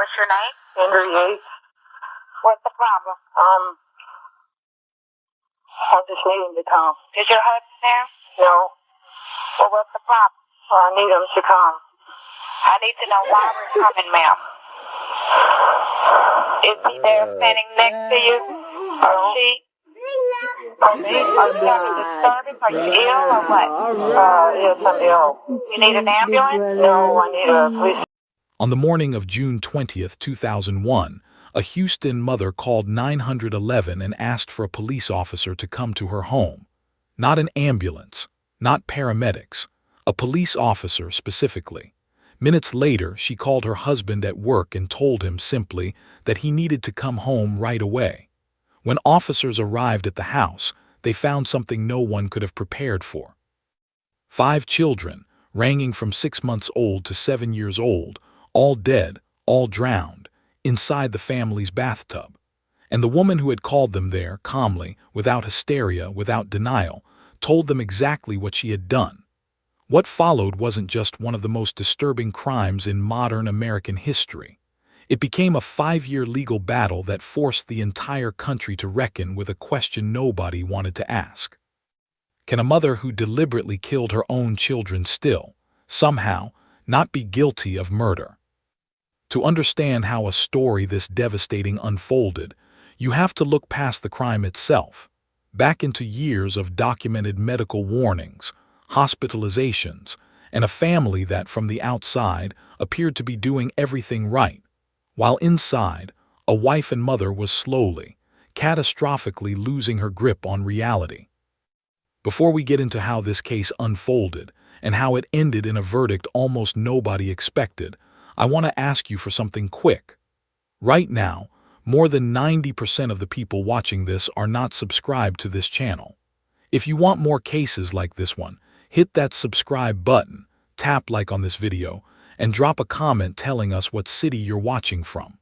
What's your name? Andrea Yates. What's the problem? I just need him to come. Is your husband there? No. Well, what's the problem? I need him to come. I need to know why we're coming, ma'am. Is he there standing next to you? Or she? Are you having disturbance? Are you ill or what? Yes, I'm ill. You need an ambulance? No, I need a police. On the morning of June 20th, 2001, a Houston mother called 911 and asked for a police officer to come to her home. Not an ambulance, not paramedics, a police officer specifically. Minutes later, she called her husband at work and told him simply that he needed to come home right away. When officers arrived at the house, they found something no one could have prepared for. 5 children, ranging from 6 months old to 7 years old, all dead, all drowned, inside the family's bathtub. And the woman who had called them there, calmly, without hysteria, without denial, told them exactly what she had done. What followed wasn't just one of the most disturbing crimes in modern American history. It became a 5-year legal battle that forced the entire country to reckon with a question nobody wanted to ask. Can a mother who deliberately killed her own children still, somehow, not be guilty of murder? To understand how a story this devastating unfolded, you have to look past the crime itself, back into years of documented medical warnings, hospitalizations, and a family that from the outside appeared to be doing everything right, while inside, a wife and mother was slowly, catastrophically losing her grip on reality. Before we get into how this case unfolded and how it ended in a verdict almost nobody expected, I want to ask you for something quick. Right now, more than 90% of the people watching this are not subscribed to this channel. If you want more cases like this one, hit that subscribe button, tap like on this video, and drop a comment telling us what city you're watching from.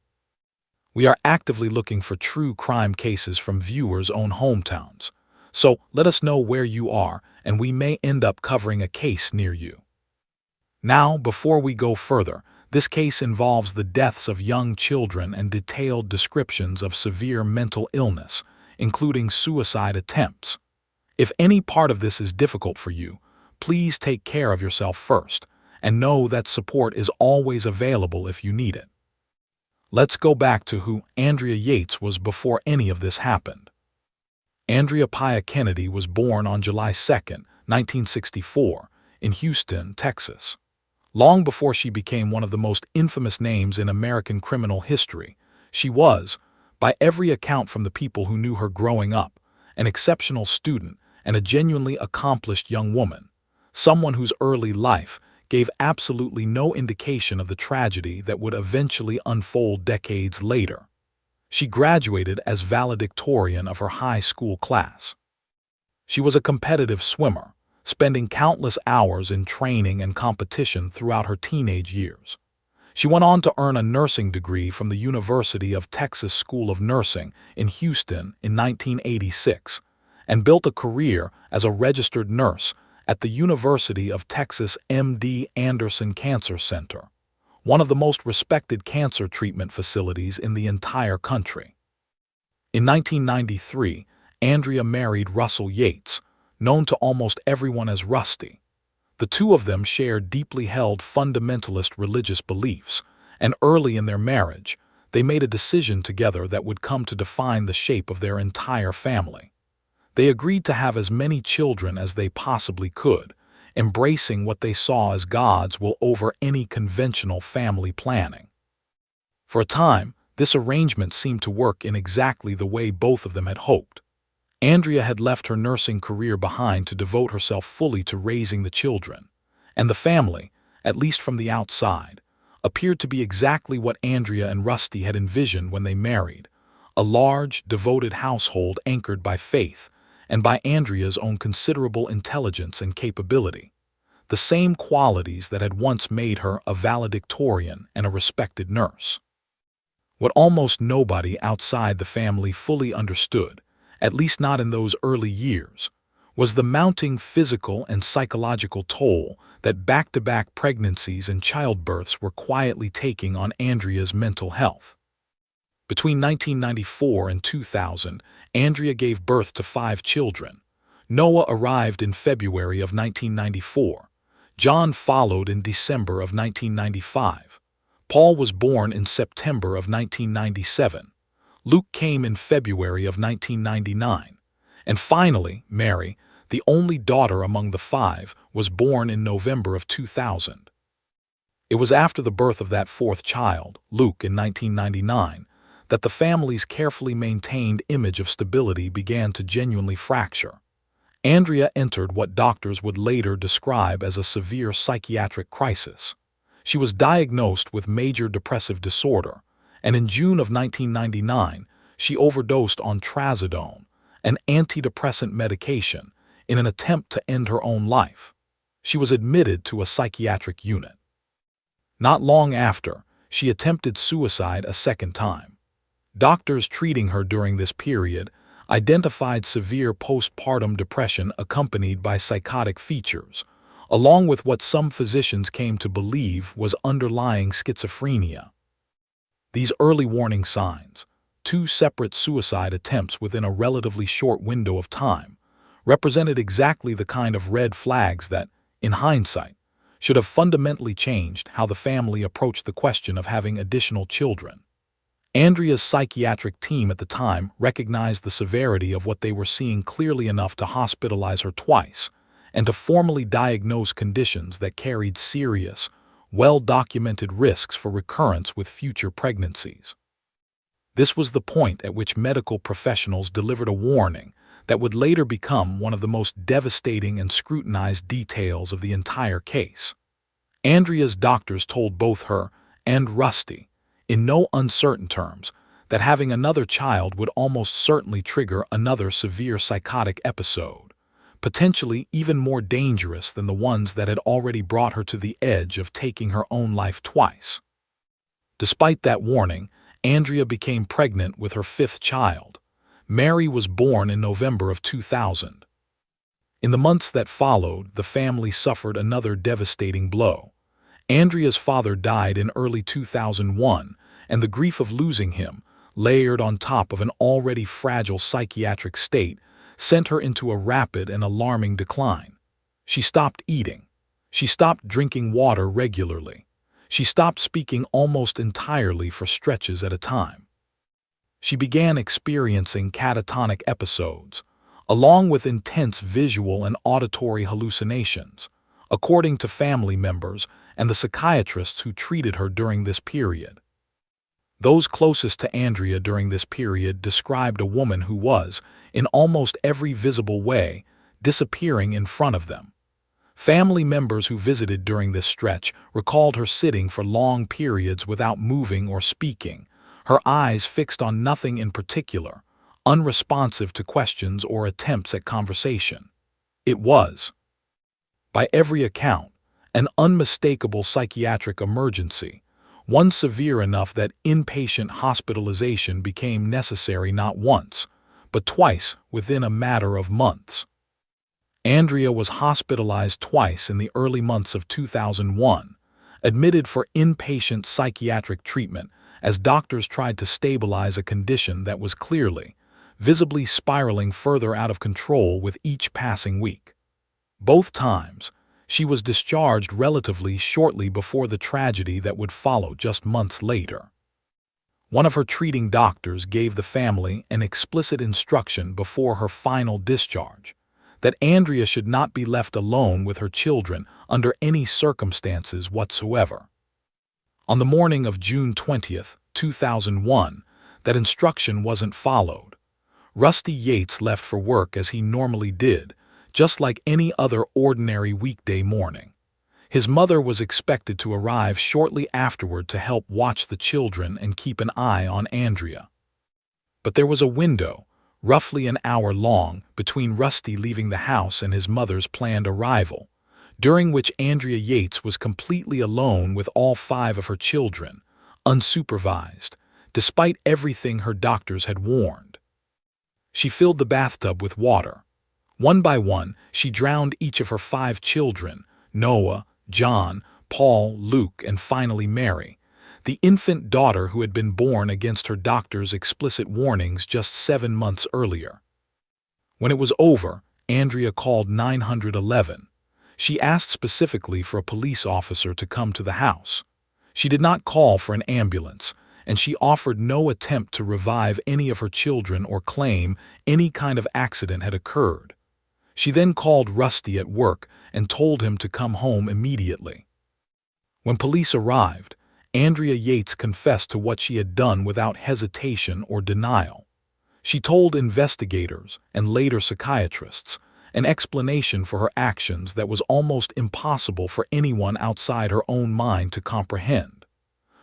We are actively looking for true crime cases from viewers' own hometowns. So let us know where you are, and we may end up covering a case near you. Now, before we go further, this case involves the deaths of young children and detailed descriptions of severe mental illness, including suicide attempts. If any part of this is difficult for you, please take care of yourself first, and know that support is always available if you need it. Let's go back to who Andrea Yates was before any of this happened. Andrea Pia Kennedy was born on July 2, 1964, in Houston, Texas. Long before she became one of the most infamous names in American criminal history, she was, by every account from the people who knew her growing up, an exceptional student and a genuinely accomplished young woman, someone whose early life gave absolutely no indication of the tragedy that would eventually unfold decades later. She graduated as valedictorian of her high school class. She was a competitive swimmer, spending countless hours in training and competition throughout her teenage years. She went on to earn a nursing degree from the University of Texas School of Nursing in Houston in 1986, and built a career as a registered nurse at the University of Texas MD Anderson Cancer Center, one of the most respected cancer treatment facilities in the entire country. In 1993, Andrea married Russell Yates, known to almost everyone as Rusty. The two of them shared deeply held fundamentalist religious beliefs, and early in their marriage, they made a decision together that would come to define the shape of their entire family. They agreed to have as many children as they possibly could, embracing what they saw as God's will over any conventional family planning. For a time, this arrangement seemed to work in exactly the way both of them had hoped. Andrea had left her nursing career behind to devote herself fully to raising the children, and the family, at least from the outside, appeared to be exactly what Andrea and Rusty had envisioned when they married, a large, devoted household anchored by faith and by Andrea's own considerable intelligence and capability, the same qualities that had once made her a valedictorian and a respected nurse. What almost nobody outside the family fully understood, at least not in those early years, was the mounting physical and psychological toll that back-to-back pregnancies and childbirths were quietly taking on Andrea's mental health. Between 1994 and 2000, Andrea gave birth to 5 children. Noah arrived in February of 1994. John followed in December of 1995. Paul was born in September of 1997. Luke came in February of 1999. And finally, Mary, the only daughter among the 5, was born in November of 2000. It was after the birth of that 4th child, Luke, in 1999, that the family's carefully maintained image of stability began to genuinely fracture. Andrea entered what doctors would later describe as a severe psychiatric crisis. She was diagnosed with major depressive disorder, and in June of 1999, she overdosed on trazodone, an antidepressant medication, in an attempt to end her own life. She was admitted to a psychiatric unit. Not long after, she attempted suicide a second time. Doctors treating her during this period identified severe postpartum depression accompanied by psychotic features, along with what some physicians came to believe was underlying schizophrenia. These early warning signs, 2 separate suicide attempts within a relatively short window of time, represented exactly the kind of red flags that, in hindsight, should have fundamentally changed how the family approached the question of having additional children. Andrea's psychiatric team at the time recognized the severity of what they were seeing clearly enough to hospitalize her twice and to formally diagnose conditions that carried serious, well-documented risks for recurrence with future pregnancies. This was the point at which medical professionals delivered a warning that would later become one of the most devastating and scrutinized details of the entire case. Andrea's doctors told both her and Rusty, in no uncertain terms, that having another child would almost certainly trigger another severe psychotic episode, potentially even more dangerous than the ones that had already brought her to the edge of taking her own life twice. Despite that warning, Andrea became pregnant with her 5th child. Mary was born in November of 2000. In the months that followed, the family suffered another devastating blow. Andrea's father died in early 2001, and the grief of losing him, layered on top of an already fragile psychiatric state, sent her into a rapid and alarming decline. She stopped eating. She stopped drinking water regularly. She stopped speaking almost entirely for stretches at a time. She began experiencing catatonic episodes, along with intense visual and auditory hallucinations, according to family members and the psychiatrists who treated her during this period. Those closest to Andrea during this period described a woman who was, in almost every visible way, disappearing in front of them. Family members who visited during this stretch recalled her sitting for long periods without moving or speaking, her eyes fixed on nothing in particular, unresponsive to questions or attempts at conversation. It was, by every account, an unmistakable psychiatric emergency, one severe enough that inpatient hospitalization became necessary not once, but twice within a matter of months. Andrea was hospitalized twice in the early months of 2001, admitted for inpatient psychiatric treatment as doctors tried to stabilize a condition that was clearly, visibly spiraling further out of control with each passing week. Both times, she was discharged relatively shortly before the tragedy that would follow just months later. One of her treating doctors gave the family an explicit instruction before her final discharge, that Andrea should not be left alone with her children under any circumstances whatsoever. On the morning of June 20th, 2001, that instruction wasn't followed. Rusty Yates left for work as he normally did, just like any other ordinary weekday morning. His mother was expected to arrive shortly afterward to help watch the children and keep an eye on Andrea. But there was a window, roughly an hour long, between Rusty leaving the house and his mother's planned arrival, during which Andrea Yates was completely alone with all 5 of her children, unsupervised, despite everything her doctors had warned. She filled the bathtub with water, One by one, she drowned each of her 5 children, Noah, John, Paul, Luke, and finally Mary, the infant daughter who had been born against her doctor's explicit warnings just 7 months earlier. When it was over, Andrea called 911. She asked specifically for a police officer to come to the house. She did not call for an ambulance, and she offered no attempt to revive any of her children or claim any kind of accident had occurred. She then called Rusty at work and told him to come home immediately. When police arrived, Andrea Yates confessed to what she had done without hesitation or denial. She told investigators and later psychiatrists an explanation for her actions that was almost impossible for anyone outside her own mind to comprehend.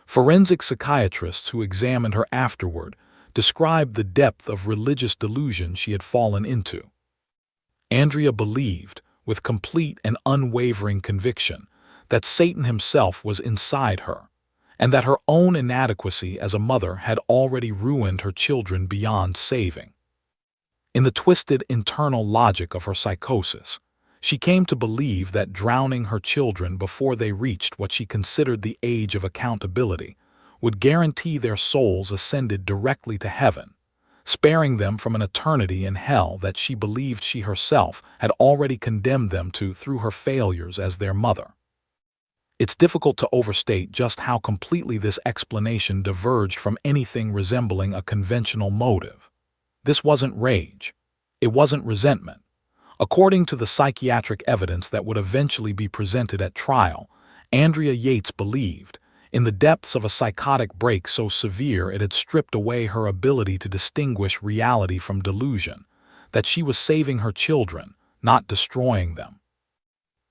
Forensic psychiatrists who examined her afterward described the depth of religious delusion she had fallen into. Andrea believed, with complete and unwavering conviction, that Satan himself was inside her, and that her own inadequacy as a mother had already ruined her children beyond saving. In the twisted internal logic of her psychosis, she came to believe that drowning her children before they reached what she considered the age of accountability would guarantee their souls ascended directly to heaven, sparing them from an eternity in hell that she believed she herself had already condemned them to through her failures as their mother. It's difficult to overstate just how completely this explanation diverged from anything resembling a conventional motive. This wasn't rage. It wasn't resentment. According to the psychiatric evidence that would eventually be presented at trial, Andrea Yates believed, in the depths of a psychotic break so severe it had stripped away her ability to distinguish reality from delusion, that she was saving her children, not destroying them.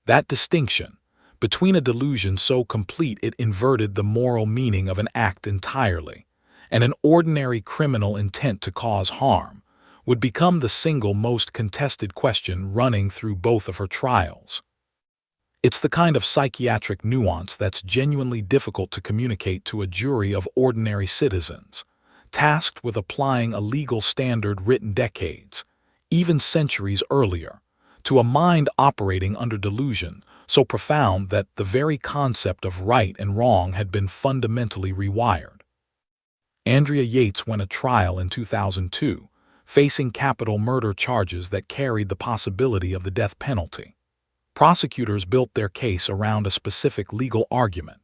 That distinction, between a delusion so complete it inverted the moral meaning of an act entirely, and an ordinary criminal intent to cause harm, would become the single most contested question running through both of her trials. It's the kind of psychiatric nuance that's genuinely difficult to communicate to a jury of ordinary citizens, tasked with applying a legal standard written decades, even centuries earlier, to a mind operating under delusion so profound that the very concept of right and wrong had been fundamentally rewired. Andrea Yates went to trial in 2002, facing capital murder charges that carried the possibility of the death penalty. Prosecutors built their case around a specific legal argument.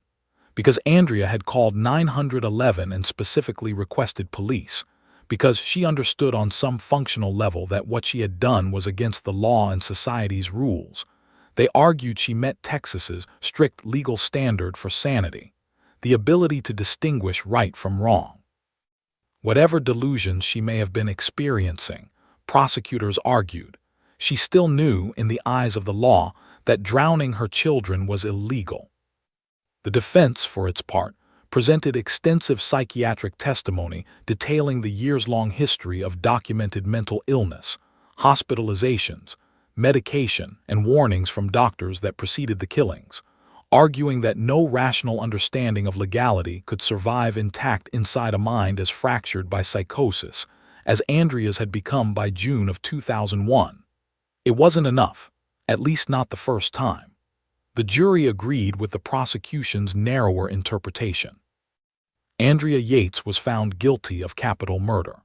Because Andrea had called 911 and specifically requested police, because she understood on some functional level that what she had done was against the law and society's rules, they argued she met Texas's strict legal standard for sanity, the ability to distinguish right from wrong. Whatever delusions she may have been experiencing, prosecutors argued, she still knew, in the eyes of the law, that drowning her children was illegal. The defense, for its part, presented extensive psychiatric testimony detailing the years-long history of documented mental illness, hospitalizations, medication, and warnings from doctors that preceded the killings, arguing that no rational understanding of legality could survive intact inside a mind as fractured by psychosis as Andrea's had become by June of 2001. It wasn't enough, at least not the first time. The jury agreed with the prosecution's narrower interpretation. Andrea Yates was found guilty of capital murder.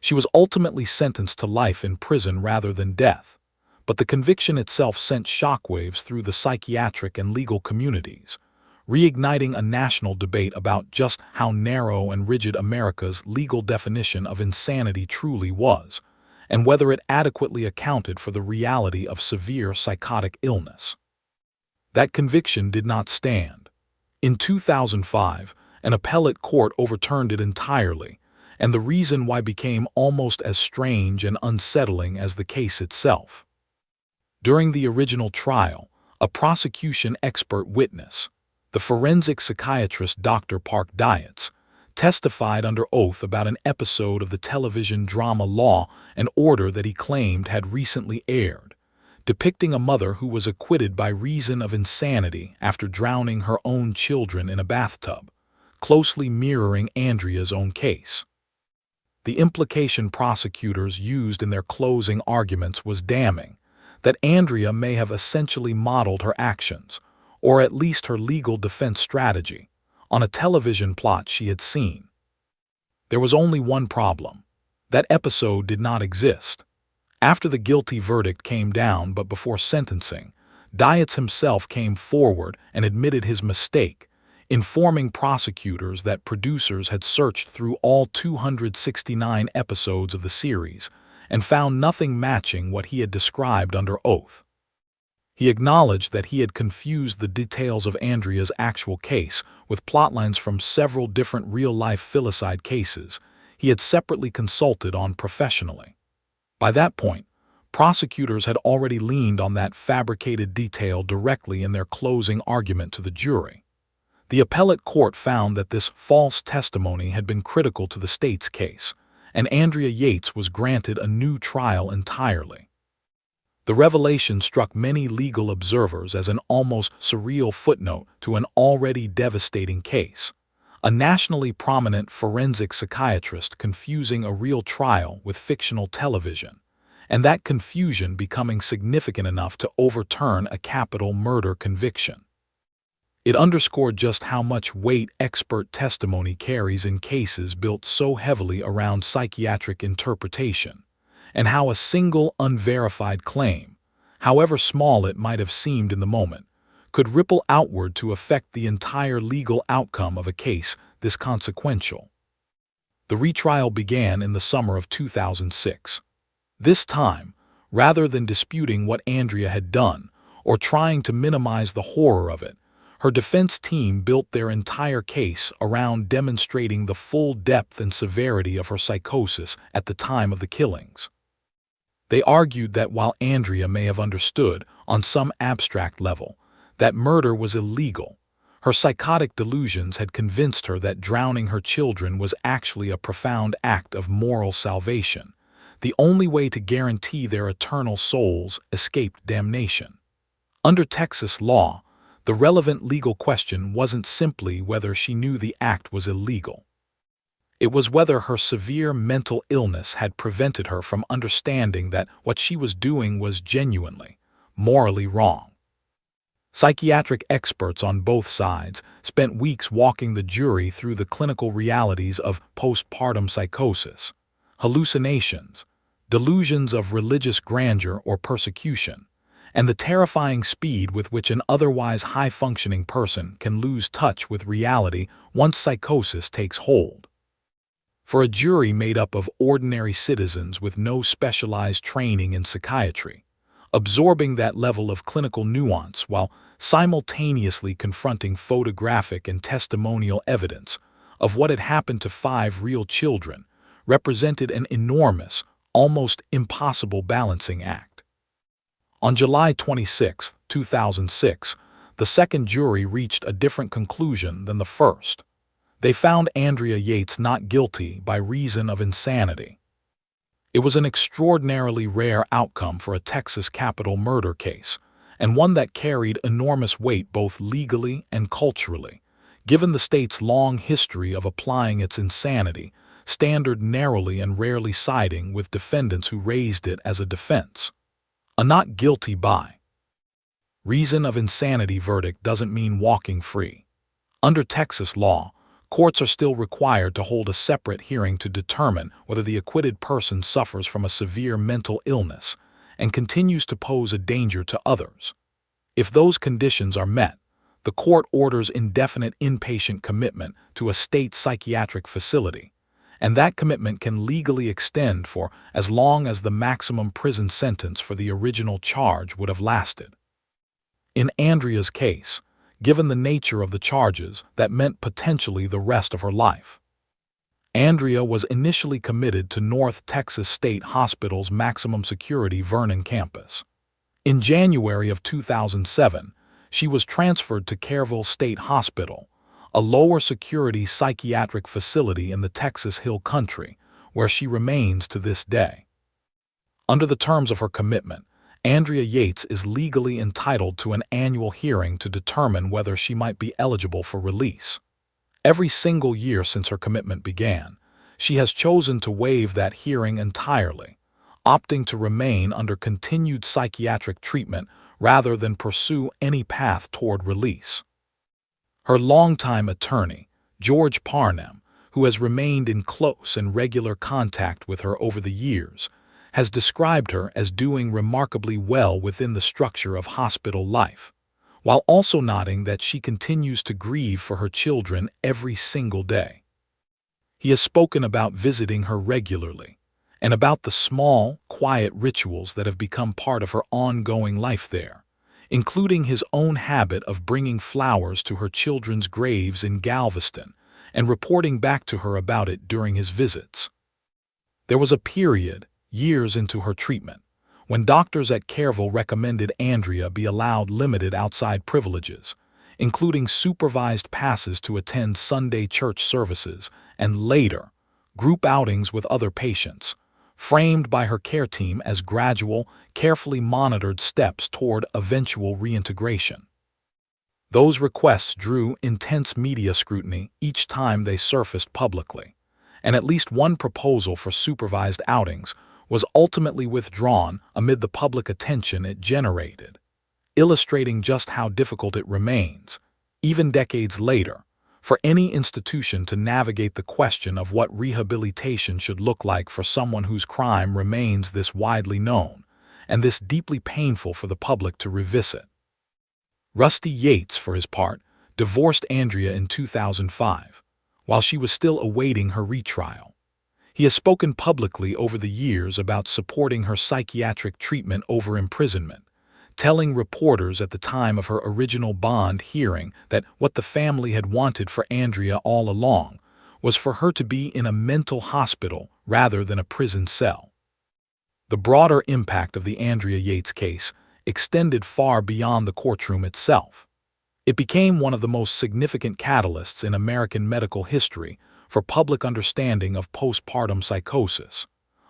She was ultimately sentenced to life in prison rather than death, but the conviction itself sent shockwaves through the psychiatric and legal communities, reigniting a national debate about just how narrow and rigid America's legal definition of insanity truly was, and whether it adequately accounted for the reality of severe psychotic illness. That conviction did not stand. In 2005, an appellate court overturned it entirely, and the reason why became almost as strange and unsettling as the case itself. During the original trial, a prosecution expert witness, the forensic psychiatrist Dr. Park Dietz, testified under oath about an episode of the television drama Law and Order that he claimed had recently aired, depicting a mother who was acquitted by reason of insanity after drowning her own children in a bathtub, closely mirroring Andrea's own case. The implication prosecutors used in their closing arguments was damning, that Andrea may have essentially modeled her actions, or at least her legal defense strategy, on a television plot she had seen. There was only one problem. That episode did not exist. After the guilty verdict came down but before sentencing, Dietz himself came forward and admitted his mistake, informing prosecutors that producers had searched through all 269 episodes of the series and found nothing matching what he had described under oath. He acknowledged that he had confused the details of Andrea's actual case with plotlines from several different real-life filicide cases he had separately consulted on professionally. By that point, prosecutors had already leaned on that fabricated detail directly in their closing argument to the jury. The appellate court found that this false testimony had been critical to the state's case, and Andrea Yates was granted a new trial entirely. The revelation struck many legal observers as an almost surreal footnote to an already devastating case, a nationally prominent forensic psychiatrist confusing a real trial with fictional television, and that confusion becoming significant enough to overturn a capital murder conviction. It underscored just how much weight expert testimony carries in cases built so heavily around psychiatric interpretation, and how a single unverified claim, however small it might have seemed in the moment, could ripple outward to affect the entire legal outcome of a case this consequential. The retrial began in the summer of 2006. This time, rather than disputing what Andrea had done or trying to minimize the horror of it, her defense team built their entire case around demonstrating the full depth and severity of her psychosis at the time of the killings. They argued that while Andrea may have understood, on some abstract level, that murder was illegal, her psychotic delusions had convinced her that drowning her children was actually a profound act of moral salvation, the only way to guarantee their eternal souls escaped damnation. Under Texas law, the relevant legal question wasn't simply whether she knew the act was illegal. It was whether her severe mental illness had prevented her from understanding that what she was doing was genuinely, morally wrong. Psychiatric experts on both sides spent weeks walking the jury through the clinical realities of postpartum psychosis, hallucinations, delusions of religious grandeur or persecution, and the terrifying speed with which an otherwise high-functioning person can lose touch with reality once psychosis takes hold. For a jury made up of ordinary citizens with no specialized training in psychiatry, absorbing that level of clinical nuance while simultaneously confronting photographic and testimonial evidence of what had happened to 5 real children represented an enormous, almost impossible balancing act. On July 26, 2006, the second jury reached a different conclusion than the first. They found Andrea Yates not guilty by reason of insanity. It was an extraordinarily rare outcome for a Texas capital murder case, and one that carried enormous weight both legally and culturally, given the state's long history of applying its insanity standard narrowly and rarely siding with defendants who raised it as a defense. A not guilty by reason of insanity verdict doesn't mean walking free. Under Texas law, courts are still required to hold a separate hearing to determine whether the acquitted person suffers from a severe mental illness and continues to pose a danger to others. If those conditions are met, the court orders indefinite inpatient commitment to a state psychiatric facility, and that commitment can legally extend for as long as the maximum prison sentence for the original charge would have lasted. In Andrea's case, given the nature of the charges, that meant potentially the rest of her life. Andrea was initially committed to North Texas State Hospital's maximum security Vernon campus. In January of 2007, she was transferred to Kerrville State Hospital, a lower security psychiatric facility in the Texas Hill Country, where she remains to this day. Under the terms of her commitment, Andrea Yates is legally entitled to an annual hearing to determine whether she might be eligible for release. Every single year since her commitment began, she has chosen to waive that hearing entirely, opting to remain under continued psychiatric treatment rather than pursue any path toward release. Her longtime attorney, George Parnham, who has remained in close and regular contact with her over the years, has described her as doing remarkably well within the structure of hospital life, while also noting that she continues to grieve for her children every single day. He has spoken about visiting her regularly, and about the small, quiet rituals that have become part of her ongoing life there, including his own habit of bringing flowers to her children's graves in Galveston and reporting back to her about it during his visits. There was a period, years into her treatment, when doctors at Careville recommended Andrea be allowed limited outside privileges, including supervised passes to attend Sunday church services and later, group outings with other patients, framed by her care team as gradual, carefully monitored steps toward eventual reintegration. Those requests drew intense media scrutiny each time they surfaced publicly, and at least one proposal for supervised outings was ultimately withdrawn amid the public attention it generated, illustrating just how difficult it remains, even decades later, for any institution to navigate the question of what rehabilitation should look like for someone whose crime remains this widely known and this deeply painful for the public to revisit. Rusty Yates, for his part, divorced Andrea in 2005, while she was still awaiting her retrial. He has spoken publicly over the years about supporting her psychiatric treatment over imprisonment, telling reporters at the time of her original bond hearing that what the family had wanted for Andrea all along was for her to be in a mental hospital rather than a prison cell. The broader impact of the Andrea Yates case extended far beyond the courtroom itself. It became one of the most significant catalysts in American medical history for public understanding of postpartum psychosis,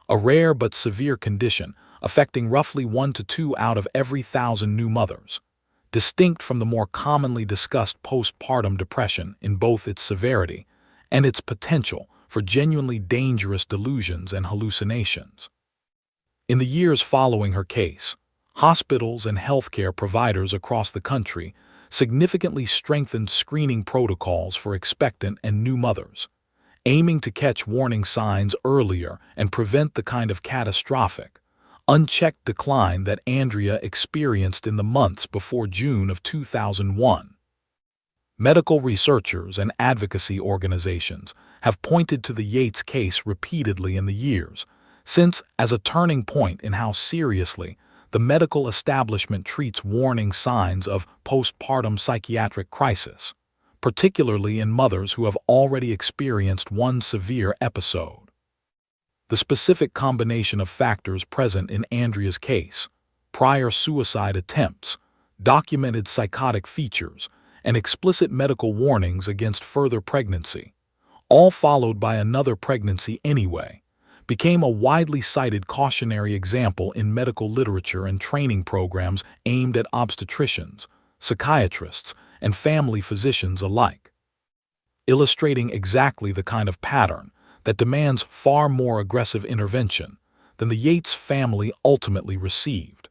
a rare but severe condition affecting roughly 1 to 2 out of every 1,000 new mothers, distinct from the more commonly discussed postpartum depression in both its severity and its potential for genuinely dangerous delusions and hallucinations. In the years following her case, hospitals and healthcare providers across the country significantly strengthened screening protocols for expectant and new mothers, aiming to catch warning signs earlier and prevent the kind of catastrophic, unchecked decline that Andrea experienced in the months before June of 2001. Medical researchers and advocacy organizations have pointed to the Yates case repeatedly in the years since as a turning point in how seriously the medical establishment treats warning signs of postpartum psychiatric crisis, particularly in mothers who have already experienced one severe episode. The specific combination of factors present in Andrea's case, prior suicide attempts, documented psychotic features, and explicit medical warnings against further pregnancy, all followed by another pregnancy anyway, became a widely cited cautionary example in medical literature and training programs aimed at obstetricians, psychiatrists, and family physicians alike, illustrating exactly the kind of pattern that demands far more aggressive intervention than the Yates family ultimately received.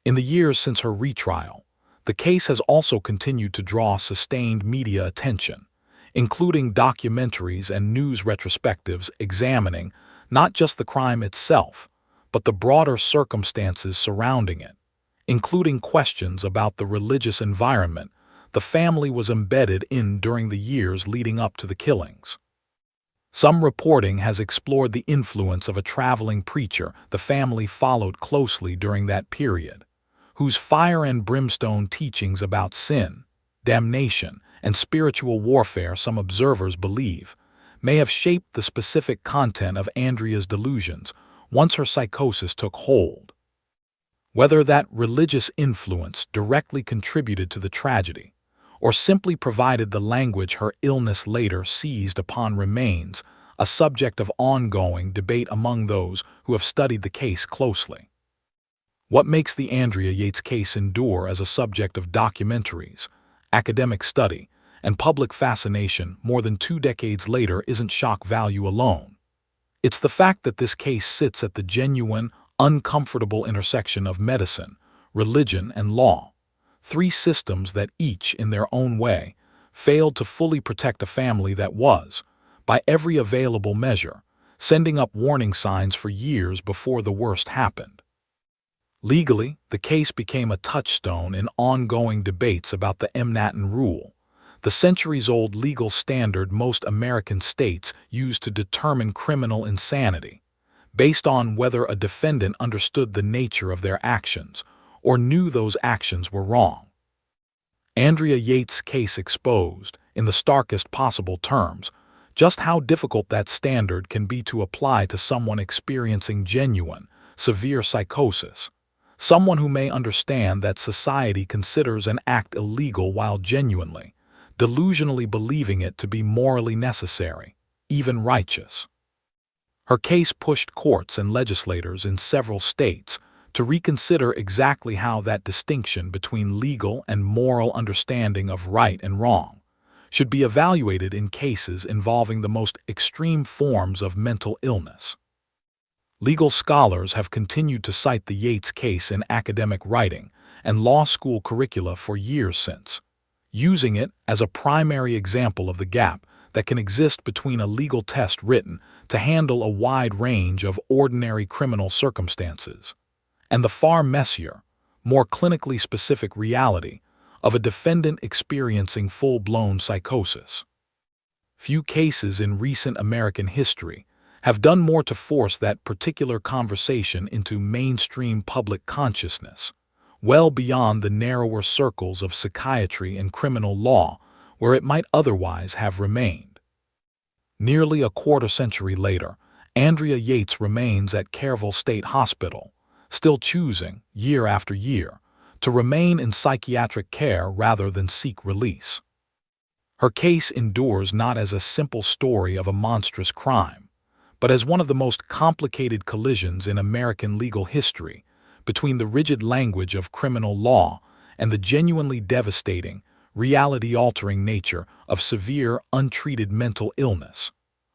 In the years since her retrial, the case has also continued to draw sustained media attention, including documentaries and news retrospectives examining not just the crime itself, but the broader circumstances surrounding it, including questions about the religious environment the family was embedded in during the years leading up to the killings. Some reporting has explored the influence of a traveling preacher the family followed closely during that period, whose fire and brimstone teachings about sin, damnation, and spiritual warfare some observers believe may have shaped the specific content of Andrea's delusions once her psychosis took hold. Whether that religious influence directly contributed to the tragedy, or simply provided the language her illness later seized upon remains a subject of ongoing debate among those who have studied the case closely. What makes the Andrea Yates case endure as a subject of documentaries, academic study, and public fascination more than 2 decades later isn't shock value alone. It's the fact that this case sits at the genuine, uncomfortable intersection of medicine, religion, and law, 3 systems that each, in their own way, failed to fully protect a family that was, by every available measure, sending up warning signs for years before the worst happened. Legally, the case became a touchstone in ongoing debates about the Manhattan Rule, the centuries-old legal standard most American states use to determine criminal insanity, based on whether a defendant understood the nature of their actions or knew those actions were wrong. Andrea Yates' case exposed, in the starkest possible terms, just how difficult that standard can be to apply to someone experiencing genuine, severe psychosis, someone who may understand that society considers an act illegal while genuinely, delusionally believing it to be morally necessary, even righteous. Her case pushed courts and legislators in several states to reconsider exactly how that distinction between legal and moral understanding of right and wrong should be evaluated in cases involving the most extreme forms of mental illness. Legal scholars have continued to cite the Yates case in academic writing and law school curricula for years since, using it as a primary example of the gap that can exist between a legal test written to handle a wide range of ordinary criminal circumstances and the far messier, more clinically specific reality of a defendant experiencing full-blown psychosis. Few cases in recent American history have done more to force that particular conversation into mainstream public consciousness, well beyond the narrower circles of psychiatry and criminal law where it might otherwise have remained. Nearly a quarter-century later, Andrea Yates remains at Kerrville State Hospital, still choosing, year after year, to remain in psychiatric care rather than seek release. Her case endures not as a simple story of a monstrous crime, but as one of the most complicated collisions in American legal history between the rigid language of criminal law and the genuinely devastating, reality-altering nature of severe, untreated mental illness,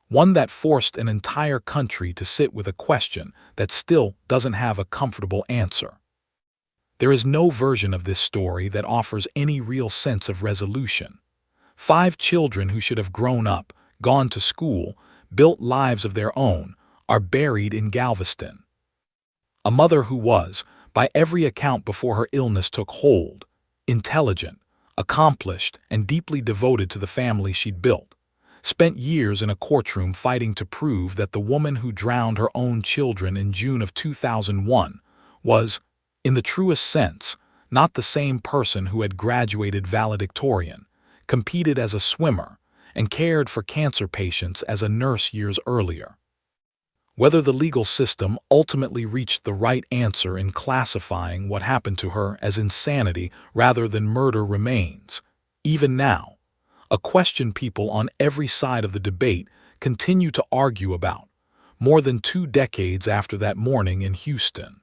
one that forced an entire country to sit with a question that still doesn't have a comfortable answer. There is no version of this story that offers any real sense of resolution. 5 children who should have grown up, gone to school, built lives of their own, are buried in Galveston. A mother who was, by every account before her illness took hold, intelligent, accomplished, and deeply devoted to the family she'd built, spent years in a courtroom fighting to prove that the woman who drowned her own children in June of 2001 was, in the truest sense, not the same person who had graduated valedictorian, competed as a swimmer, and cared for cancer patients as a nurse years earlier. Whether the legal system ultimately reached the right answer in classifying what happened to her as insanity rather than murder remains, even now, a question people on every side of the debate continue to argue about, more than 2 decades after that morning in Houston.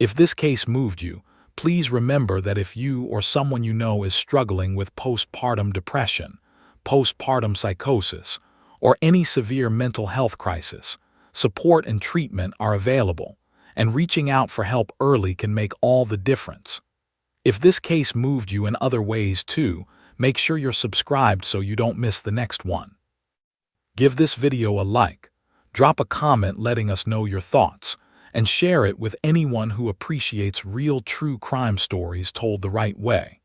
If this case moved you, please remember that if you or someone you know is struggling with postpartum depression, postpartum psychosis, or any severe mental health crisis, support and treatment are available, and reaching out for help early can make all the difference. If this case moved you in other ways too, make sure you're subscribed so you don't miss the next one. Give this video a like, drop a comment letting us know your thoughts, and share it with anyone who appreciates real true crime stories told the right way.